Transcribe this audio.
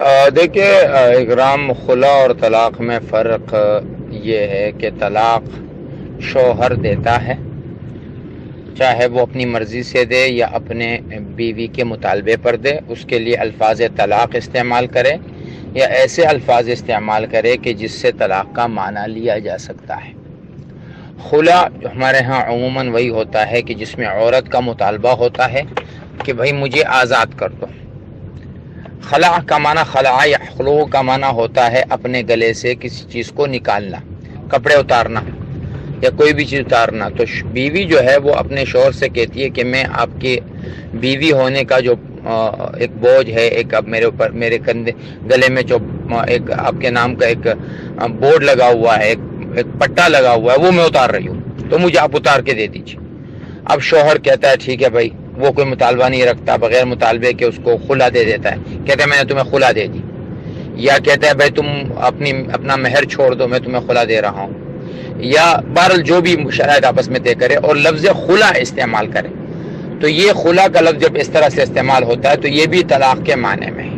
دیکھیے اکرام، خلا اور طلاق میں فرق یہ ہے کہ طلاق شوہر دیتا ہے، چاہے وہ اپنی مرضی سے دے یا اپنے بیوی کے مطالبے پر دے، اس کے لیے الفاظ طلاق استعمال کرے یا ایسے الفاظ استعمال کرے کہ جس سے طلاق کا معنی لیا جا سکتا ہے۔ خلا جو ہمارے ہاں عموماً وہی ہوتا ہے کہ جس میں عورت کا مطالبہ ہوتا ہے کہ بھائی مجھے آزاد کر دو۔ خلا کا معنی، خلا یا خلو کا معنی ہوتا ہے اپنے گلے سے کسی چیز کو نکالنا، کپڑے اتارنا یا کوئی بھی چیز اتارنا۔ تو بیوی جو ہے وہ اپنے شوہر سے کہتی ہے کہ میں آپ کے بیوی ہونے کا جو ایک بوجھ ہے، ایک اب میرے اوپر، میرے کندھے گلے میں جو ایک آپ کے نام کا ایک بورڈ لگا ہوا ہے، ایک پٹا لگا ہوا ہے، وہ میں اتار رہی ہوں، تو مجھے آپ اتار کے دے دیجیے۔ اب شوہر کہتا ہے ٹھیک ہے بھائی، وہ کوئی مطالبہ نہیں رکھتا، بغیر مطالبے کے اس کو خلا دے دیتا ہے، کہتا ہے میں نے تمہیں خلا دے دی، یا کہتا ہے بھائی تم اپنا مہر چھوڑ دو، میں تمہیں خلا دے رہا ہوں، یا بہرحال جو بھی شرائط آپس میں طے کرے اور لفظ خلا استعمال کرے۔ تو یہ خلا کا لفظ جب اس طرح سے استعمال ہوتا ہے تو یہ بھی طلاق کے معنی میں ہے۔